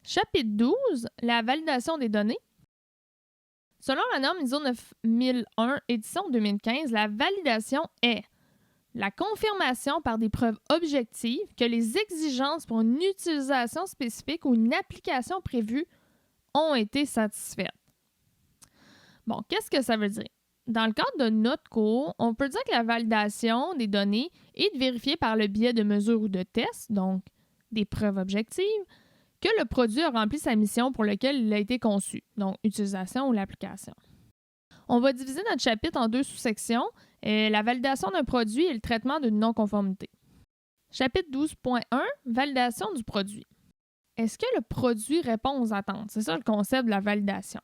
Chapitre 12, la validation des données. Selon la norme ISO 9001, édition 2015, la validation est la confirmation par des preuves objectives que les exigences pour une utilisation spécifique ou une application prévue ont été satisfaites. Bon, qu'est-ce que ça veut dire? Dans le cadre de notre cours, on peut dire que la validation des données est de vérifier par le biais de mesures ou de tests, donc des preuves objectives, que le produit a rempli sa mission pour laquelle il a été conçu, donc utilisation ou l'application. On va diviser notre chapitre en 2 sous-sections, la validation d'un produit et le traitement d'une non-conformité. Chapitre 12.1, validation du produit. Est-ce que le produit répond aux attentes? C'est ça le concept de la validation.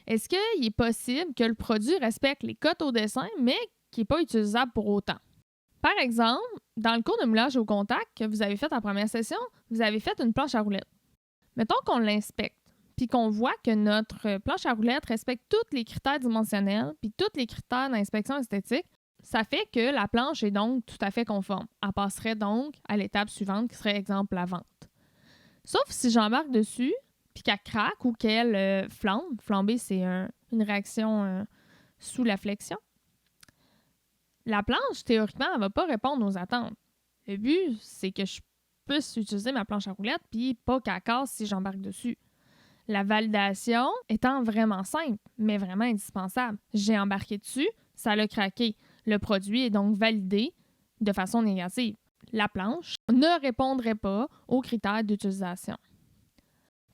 Est-ce qu'il est possible que le produit respecte les cotes au dessin, mais qu'il n'est pas utilisable pour autant? Par exemple, dans le cours de moulage au contact que vous avez fait en première session, vous avez fait une planche à roulettes. Mettons qu'on l'inspecte, puis qu'on voit que notre planche à roulettes respecte tous les critères dimensionnels, puis tous les critères d'inspection esthétique. Ça fait que la planche est donc tout à fait conforme. Elle passerait donc à l'étape suivante, qui serait, exemple, la vente. Sauf si j'embarque dessus, puis qu'elle craque ou qu'elle flambe. Flamber, c'est une réaction sous la flexion. La planche, théoriquement, elle ne va pas répondre aux attentes. Le but, c'est que je puisse utiliser ma planche à roulettes puis pas qu'elle casse si j'embarque dessus. La validation étant vraiment simple, mais vraiment indispensable. J'ai embarqué dessus, ça a craqué. Le produit est donc validé de façon négative. La planche ne répondrait pas aux critères d'utilisation.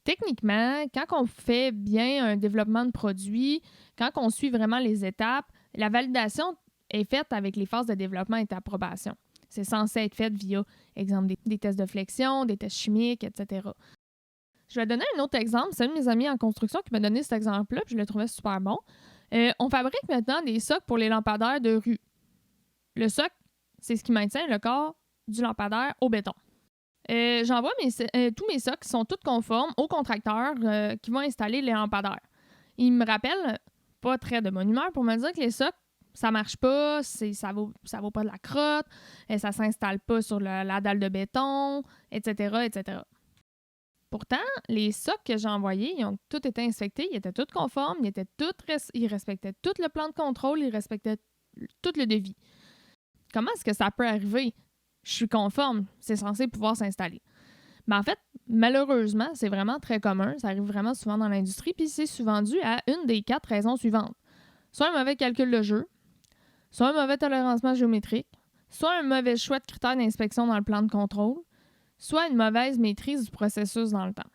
Techniquement, quand on fait bien un développement de produit, quand on suit vraiment les étapes, la validation est faite avec les phases de développement et d'approbation. C'est censé être fait via, exemple, des tests de flexion, des tests chimiques, etc. Je vais donner un autre exemple. C'est un de mes amis en construction qui m'a donné cet exemple-là, puis je le trouvais super bon. On fabrique maintenant des socles pour les lampadaires de rue. Le socle, c'est ce qui maintient le corps du lampadaire au béton. J'envoie tous mes socles qui sont tous conformes aux contracteurs qui vont installer les lampadaires. Ils me rappellent, pas très de bonne humeur, pour me dire que les socles, ça marche pas, ça vaut pas de la crotte, ça s'installe pas sur la dalle de béton, etc., etc. Pourtant, les socles que j'ai envoyés, ils ont tous été inspectés, ils étaient tous conformes, ils respectaient tout le plan de contrôle, ils respectaient tout le devis. Comment est-ce que ça peut arriver? Je suis conforme, c'est censé pouvoir s'installer. Mais en fait, malheureusement, c'est vraiment très commun, ça arrive vraiment souvent dans l'industrie, puis c'est souvent dû à une des 4 raisons suivantes. Soit un mauvais calcul de jeu, soit un mauvais tolérancement géométrique, soit un mauvais choix de critères d'inspection dans le plan de contrôle, soit une mauvaise maîtrise du processus dans le temps.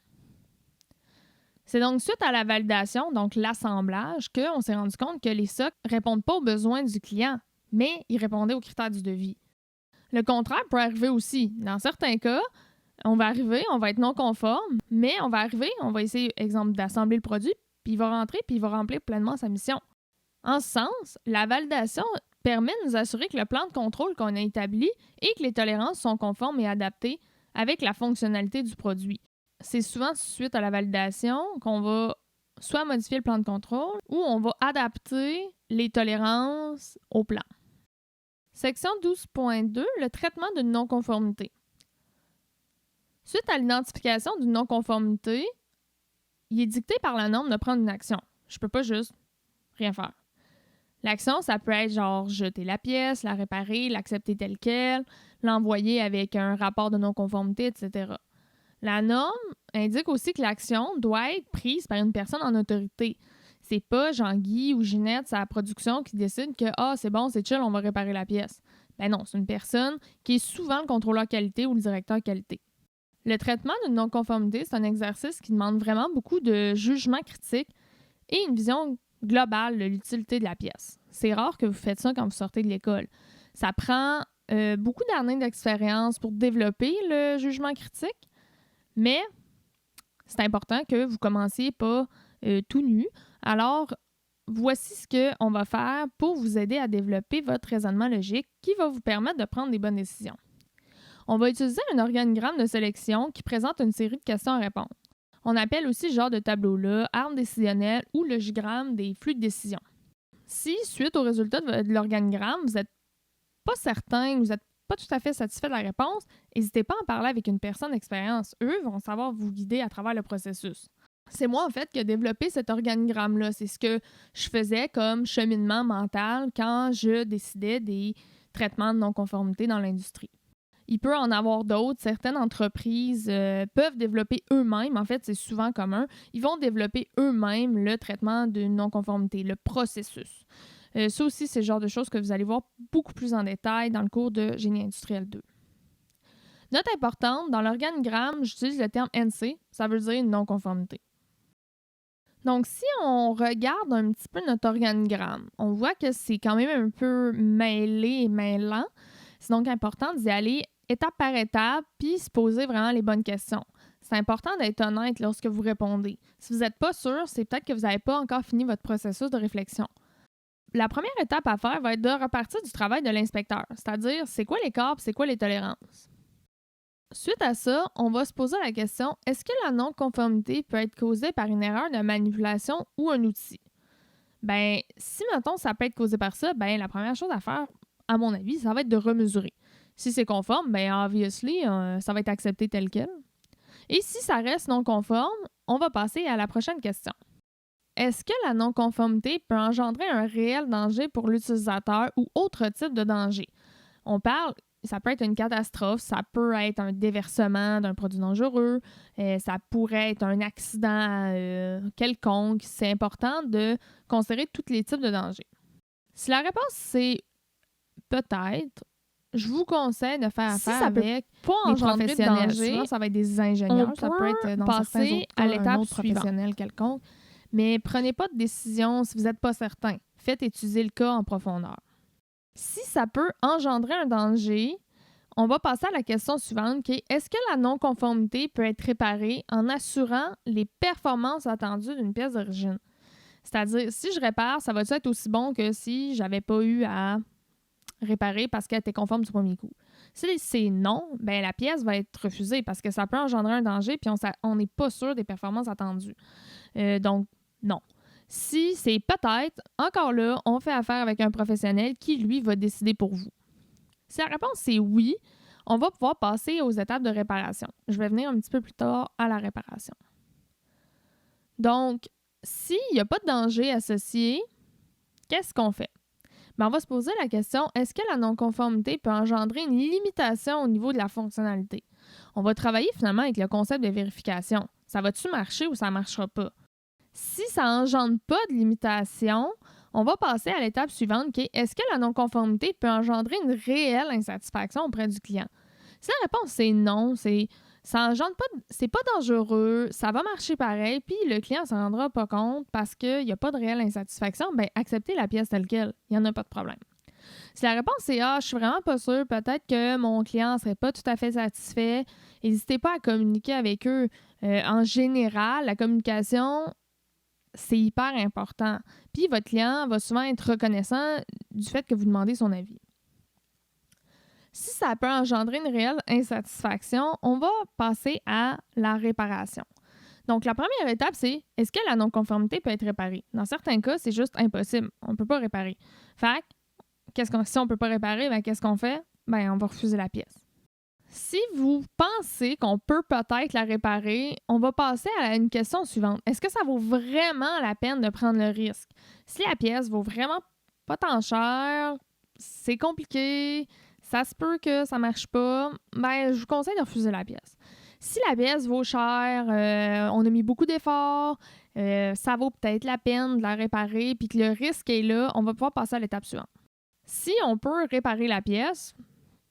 C'est donc suite à la validation, donc l'assemblage, qu'on s'est rendu compte que les socles ne répondent pas aux besoins du client, mais ils répondaient aux critères du devis. Le contraire peut arriver aussi. Dans certains cas, on va être non conforme, mais on va essayer, exemple, d'assembler le produit, puis il va rentrer, puis il va remplir pleinement sa mission. En ce sens, la validation permet de nous assurer que le plan de contrôle qu'on a établi et que les tolérances sont conformes et adaptées avec la fonctionnalité du produit. C'est souvent suite à la validation qu'on va soit modifier le plan de contrôle ou on va adapter les tolérances au plan. Section 12.2, le traitement d'une non-conformité. Suite à l'identification d'une non-conformité, il est dicté par la norme de prendre une action. Je ne peux pas juste rien faire. L'action, ça peut être genre jeter la pièce, la réparer, l'accepter telle quelle, l'envoyer avec un rapport de non-conformité, etc. La norme indique aussi que l'action doit être prise par une personne en autorité. C'est pas Jean-Guy ou Ginette, sa production, qui décide que « Ah, c'est bon, c'est chill, on va réparer la pièce ». Ben non, c'est une personne qui est souvent le contrôleur qualité ou le directeur qualité. Le traitement d'une non-conformité, c'est un exercice qui demande vraiment beaucoup de jugement critique et une vision globale de l'utilité de la pièce. C'est rare que vous faites ça quand vous sortez de l'école. Ça prend beaucoup d'années d'expérience pour développer le jugement critique, mais c'est important que vous commenciez pas tout nu. Alors, voici ce qu'on va faire pour vous aider à développer votre raisonnement logique qui va vous permettre de prendre des bonnes décisions. On va utiliser un organigramme de sélection qui présente une série de questions à répondre. On appelle aussi ce genre de tableau-là arbre décisionnel ou logigramme des flux de décision. Si, suite au résultat de l'organigramme, vous n'êtes pas certain, vous n'êtes pas tout à fait satisfait de la réponse, n'hésitez pas à en parler avec une personne d'expérience. Eux vont savoir vous guider à travers le processus. C'est moi, en fait, qui ai développé cet organigramme-là. C'est ce que je faisais comme cheminement mental quand je décidais des traitements de non-conformité dans l'industrie. Il peut en avoir d'autres. Certaines entreprises peuvent développer eux-mêmes. En fait, c'est souvent commun. Ils vont développer eux-mêmes le traitement de non-conformité, le processus. Ça aussi, c'est le genre de choses que vous allez voir beaucoup plus en détail dans le cours de Génie industriel 2. Note importante, dans l'organigramme, j'utilise le terme NC. Ça veut dire non-conformité. Donc, si on regarde un petit peu notre organigramme, on voit que c'est quand même un peu mêlé et mêlant. C'est donc important d'y aller étape par étape puis se poser vraiment les bonnes questions. C'est important d'être honnête lorsque vous répondez. Si vous n'êtes pas sûr, c'est peut-être que vous n'avez pas encore fini votre processus de réflexion. La première étape à faire va être de repartir du travail de l'inspecteur, c'est-à-dire c'est quoi l'écart et c'est quoi les tolérances. Suite à ça, on va se poser la question, est-ce que la non-conformité peut être causée par une erreur de manipulation ou un outil? Ben, si, mettons, ça peut être causé par ça, ben la première chose à faire, à mon avis, ça va être de remesurer. Si c'est conforme, ben obviously, ça va être accepté tel quel. Et si ça reste non conforme, on va passer à la prochaine question. Est-ce que la non-conformité peut engendrer un réel danger pour l'utilisateur ou autre type de danger? On parle, ça peut être une catastrophe, ça peut être un déversement d'un produit dangereux, ça pourrait être un accident quelconque. C'est important de considérer tous les types de dangers. Si la réponse c'est peut-être, je vous conseille de faire affaire avec des professionnels. Souvent, ça va être des ingénieurs, ça peut être dans certains autres cas, à l'étape un autre professionnel quelconque. Mais prenez pas de décision si vous n'êtes pas certain. Faites étudier le cas en profondeur. Si ça peut engendrer un danger, on va passer à la question suivante qui est est-ce que la non-conformité peut être réparée en assurant les performances attendues d'une pièce d'origine? C'est-à-dire, si je répare, ça va-tu être aussi bon que si j'avais pas eu à réparer parce qu'elle était conforme du premier coup? Si c'est non, ben la pièce va être refusée parce que ça peut engendrer un danger puis on n'est pas sûr des performances attendues. Donc, non. Si c'est peut-être, encore là, on fait affaire avec un professionnel qui, lui, va décider pour vous. Si la réponse c'est oui, on va pouvoir passer aux étapes de réparation. Je vais venir un petit peu plus tard à la réparation. Donc, s'il n'y a pas de danger associé, qu'est-ce qu'on fait? Ben, on va se poser la question, est-ce que la non-conformité peut engendrer une limitation au niveau de la fonctionnalité? On va travailler finalement avec le concept de vérification. Ça va-tu marcher ou ça ne marchera pas? Si ça n'engendre pas de limitation, on va passer à l'étape suivante qui est est-ce que la non-conformité peut engendrer une réelle insatisfaction auprès du client? Si la réponse c'est non, ça engendre pas, c'est pas dangereux, ça va marcher pareil, puis le client ne s'en rendra pas compte parce qu'il n'y a pas de réelle insatisfaction, bien acceptez la pièce telle quelle, il n'y en a pas de problème. Si la réponse est je suis vraiment pas sûre, peut-être que mon client ne serait pas tout à fait satisfait, n'hésitez pas à communiquer avec eux. En général, la communication, c'est hyper important. Puis votre client va souvent être reconnaissant du fait que vous demandez son avis. Si ça peut engendrer une réelle insatisfaction, on va passer à la réparation. Donc, la première étape, c'est est-ce que la non-conformité peut être réparée? Dans certains cas, c'est juste impossible. On ne peut pas réparer. Fait que, si on ne peut pas réparer, ben, qu'est-ce qu'on fait? Ben, on va refuser la pièce. Si vous pensez qu'on peut peut-être la réparer, on va passer à une question suivante. Est-ce que ça vaut vraiment la peine de prendre le risque? Si la pièce vaut vraiment pas tant cher, c'est compliqué, ça se peut que ça marche pas, ben je vous conseille de refuser la pièce. Si la pièce vaut cher, on a mis beaucoup d'efforts, ça vaut peut-être la peine de la réparer, puis que le risque est là, on va pouvoir passer à l'étape suivante. Si on peut réparer la pièce,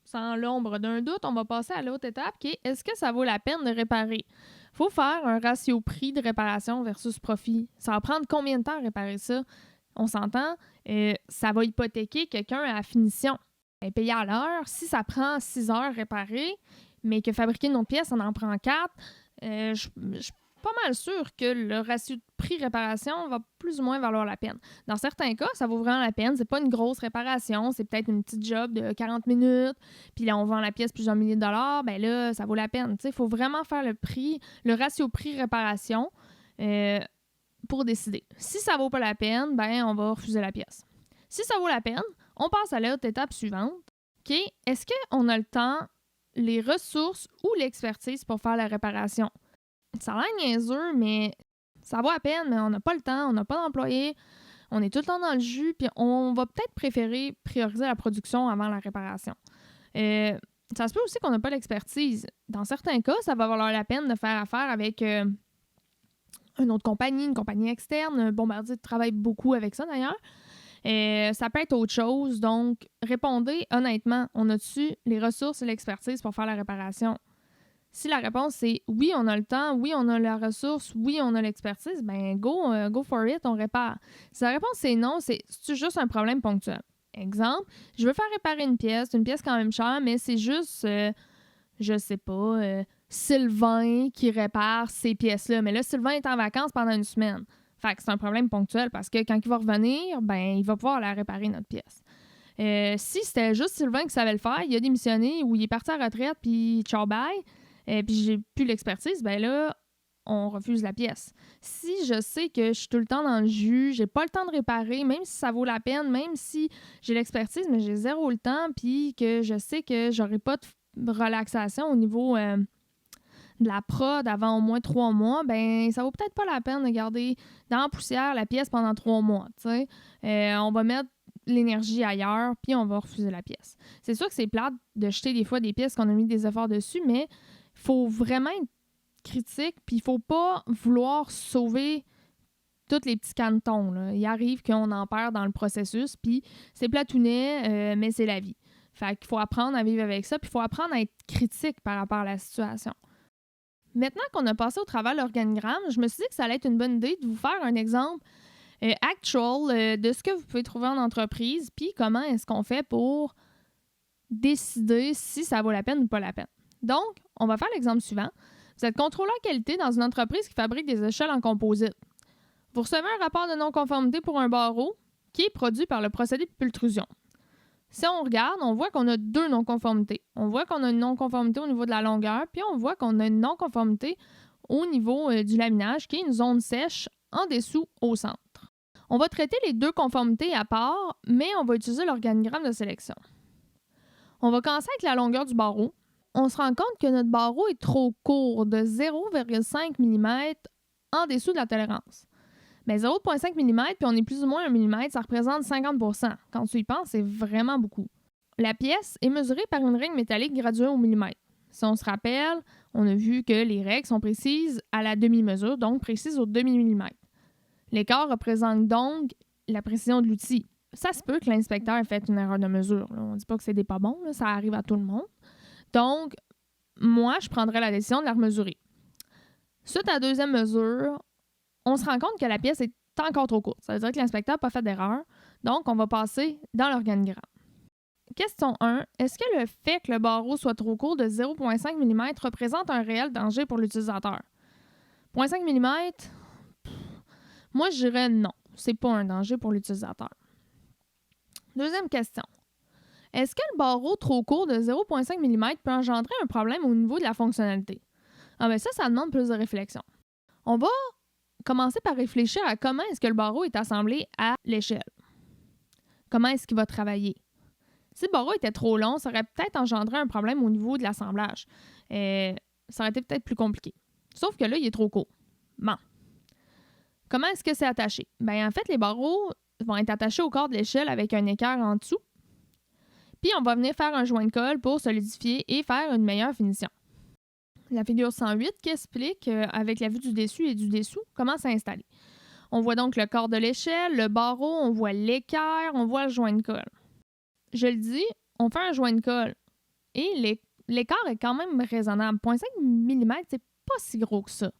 sans l'ombre d'un doute, on va passer à l'autre étape qui est est-ce que ça vaut la peine de réparer? Il faut faire un ratio prix de réparation versus profit. Ça va prendre combien de temps à réparer ça? On s'entend, ça va hypothéquer quelqu'un à la finition. Elle est payée à l'heure. Si ça prend 6 heures à réparer, mais que fabriquer une autre pièce, on en prend 4, je suis pas mal sûre que le ratio de prix-réparation va plus ou moins valoir la peine. Dans certains cas, ça vaut vraiment la peine. C'est pas une grosse réparation, c'est peut-être une petite job de 40 minutes, puis là, on vend la pièce plusieurs milliers de dollars, ben là, ça vaut la peine. Il faut vraiment faire le ratio prix-réparation pour décider. Si ça vaut pas la peine, ben on va refuser la pièce. Si ça vaut la peine, on passe à l'autre étape suivante, OK, est-ce qu'on a le temps, les ressources ou l'expertise pour faire la réparation? Ça a l'air niaiseux, mais ça vaut à peine, mais on n'a pas le temps, on n'a pas d'employé, on est tout le temps dans le jus, puis on va peut-être préférer prioriser la production avant la réparation. Ça se peut aussi qu'on n'a pas l'expertise. Dans certains cas, ça va valoir la peine de faire affaire avec une autre compagnie, une compagnie externe. Bombardier travaille beaucoup avec ça d'ailleurs. Ça peut être autre chose. Donc, répondez honnêtement, on a-tu les ressources et l'expertise pour faire la réparation? Si la réponse c'est oui, on a le temps, oui, on a la ressource, oui, on a l'expertise, ben go for it, on répare. Si la réponse c'est non, c'est juste un problème ponctuel. Exemple, je veux faire réparer une pièce quand même chère, mais c'est juste, je sais pas, Sylvain qui répare ces pièces-là. Mais là, Sylvain est en vacances pendant une semaine. Fait que c'est un problème ponctuel parce que quand il va revenir, ben il va pouvoir la réparer, notre pièce. Si c'était juste Sylvain qui savait le faire, il a démissionné ou il est parti à la retraite, puis ciao bye, puis j'ai plus l'expertise, ben là, on refuse la pièce. Si je sais que je suis tout le temps dans le jus, j'ai pas le temps de réparer, même si ça vaut la peine, même si j'ai l'expertise, mais j'ai zéro le temps, puis que je sais que j'aurai pas de relaxation au niveau de la prod avant au moins 3 mois, ben ça vaut peut-être pas la peine de garder dans la poussière la pièce pendant 3 mois, tu sais. On va mettre l'énergie ailleurs, puis on va refuser la pièce. C'est sûr que c'est plate de jeter des fois des pièces qu'on a mis des efforts dessus, mais il faut vraiment être critique, puis il faut pas vouloir sauver tous les petits cantons, là. Il arrive qu'on en perd dans le processus, puis c'est platounet, mais c'est la vie. Fait qu'il faut apprendre à vivre avec ça, puis il faut apprendre à être critique par rapport à la situation. Maintenant qu'on a passé au travers l'organigramme, je me suis dit que ça allait être une bonne idée de vous faire un exemple actual de ce que vous pouvez trouver en entreprise, puis comment est-ce qu'on fait pour décider si ça vaut la peine ou pas la peine. Donc, on va faire l'exemple suivant. Vous êtes contrôleur qualité dans une entreprise qui fabrique des échelles en composite. Vous recevez un rapport de non-conformité pour un barreau qui est produit par le procédé pultrusion. Si on regarde, on voit qu'on a 2 non-conformités. On voit qu'on a une non-conformité au niveau de la longueur, puis on voit qu'on a une non-conformité au niveau du laminage, qui est une zone sèche en dessous au centre. On va traiter les 2 conformités à part, mais on va utiliser l'organigramme de sélection. On va commencer avec la longueur du barreau. On se rend compte que notre barreau est trop court, de 0,5 mm en dessous de la tolérance. Bien, 0,5 mm, puis on est plus ou moins 1 mm, ça représente 50 %. Quand tu y penses, c'est vraiment beaucoup. La pièce est mesurée par une règle métallique graduée au millimètre. Si on se rappelle, on a vu que les règles sont précises à la demi-mesure, donc précises au demi-millimètre. L'écart représente donc la précision de l'outil. Ça se peut que l'inspecteur ait fait une erreur de mesure. Là. On ne dit pas que c'est des pas bons, là, ça arrive à tout le monde. Donc, moi, je prendrais la décision de la remesurer. Suite à la deuxième mesure, on se rend compte que la pièce est encore trop courte. Ça veut dire que l'inspecteur n'a pas fait d'erreur. Donc, on va passer dans l'organigramme. Question 1. Est-ce que le fait que le barreau soit trop court de 0,5 mm représente un réel danger pour l'utilisateur? 0,5 mm, moi, je dirais non. C'est pas un danger pour l'utilisateur. Deuxième question. Est-ce que le barreau trop court de 0,5 mm peut engendrer un problème au niveau de la fonctionnalité? Ah ben ça demande plus de réflexion. On va commencer par réfléchir à comment est-ce que le barreau est assemblé à l'échelle. Comment est-ce qu'il va travailler? Si le barreau était trop long, ça aurait peut-être engendré un problème au niveau de l'assemblage. Ça aurait été peut-être plus compliqué. Sauf que là, il est trop court. Bon. Comment est-ce que c'est attaché? Bien, en fait, les barreaux vont être attachés au corps de l'échelle avec un équerre en dessous. Puis, on va venir faire un joint de colle pour solidifier et faire une meilleure finition. La figure 108 qui explique, avec la vue du dessus et du dessous, comment s'installer. On voit donc le corps de l'échelle, le barreau, on voit l'équerre, on voit le joint de colle. Je le dis, on fait un joint de colle et l'écart est quand même raisonnable. 0,5 mm, c'est pas si gros que ça.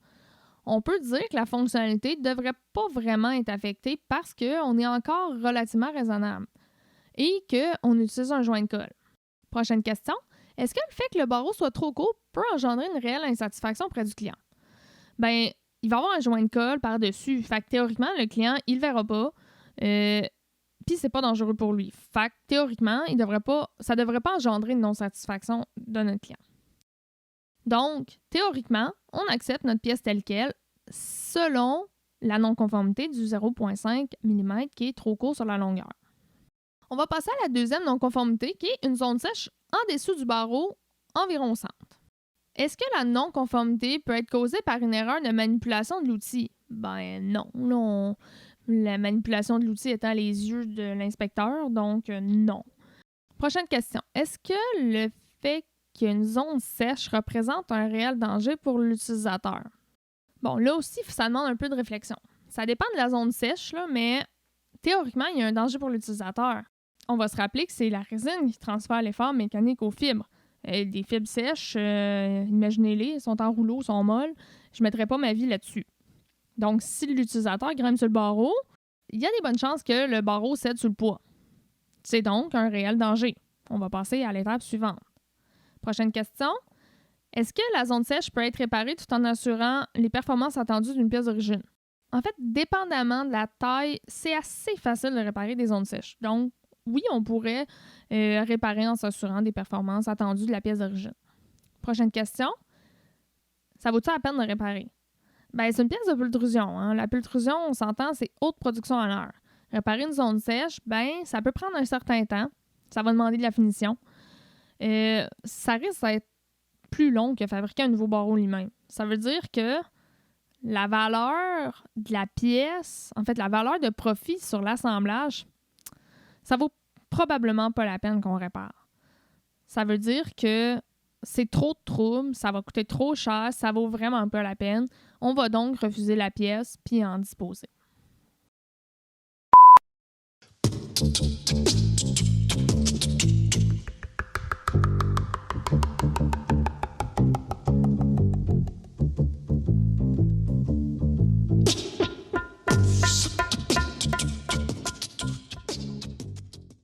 On peut dire que la fonctionnalité ne devrait pas vraiment être affectée parce qu'on est encore relativement raisonnable et qu'on utilise un joint de colle. Prochaine question. Est-ce que le fait que le barreau soit trop court peut engendrer une réelle insatisfaction auprès du client? Bien, il va y avoir un joint de colle par-dessus. Fait que théoriquement, le client, il le verra pas. Puis c'est pas dangereux pour lui. Fait que théoriquement, ça devrait pas engendrer une non-satisfaction de notre client. Donc, théoriquement, on accepte notre pièce telle qu'elle selon la non-conformité du 0,5 mm qui est trop court sur la longueur. On va passer à la deuxième non-conformité, qui est une zone sèche en dessous du barreau, environ au centre. Est-ce que la non-conformité peut être causée par une erreur de manipulation de l'outil? Ben non. La manipulation de l'outil étant les yeux de l'inspecteur, donc non. Prochaine question. Est-ce que le fait qu'une zone sèche représente un réel danger pour l'utilisateur? Bon, là aussi, ça demande un peu de réflexion. Ça dépend de la zone sèche, là, mais théoriquement, il y a un danger pour l'utilisateur. On va se rappeler que c'est la résine qui transfère l'effort mécanique aux fibres. Des fibres sèches, imaginez-les, sont en rouleau, sont molles. Je ne mettrai pas ma vie là-dessus. Donc, si l'utilisateur grimpe sur le barreau, il y a des bonnes chances que le barreau cède sous le poids. C'est donc un réel danger. On va passer à l'étape suivante. Prochaine question. Est-ce que la zone sèche peut être réparée tout en assurant les performances attendues d'une pièce d'origine? En fait, dépendamment de la taille, c'est assez facile de réparer des zones sèches. Donc, oui, on pourrait réparer en s'assurant des performances attendues de la pièce d'origine. Prochaine question. Ça vaut-il la peine de réparer? Ben, c'est une pièce de pultrusion. Hein? La pultrusion, on s'entend, c'est haute production à l'heure. Réparer une zone sèche, ben, ça peut prendre un certain temps. Ça va demander de la finition. Ça risque d'être plus long que fabriquer un nouveau barreau lui-même. Ça veut dire que la valeur de la pièce, en fait, la valeur de profit sur l'assemblage, ça vaut probablement pas la peine qu'on répare. Ça veut dire que c'est trop de troubles, ça va coûter trop cher, ça vaut vraiment pas la peine. On va donc refuser la pièce puis en disposer.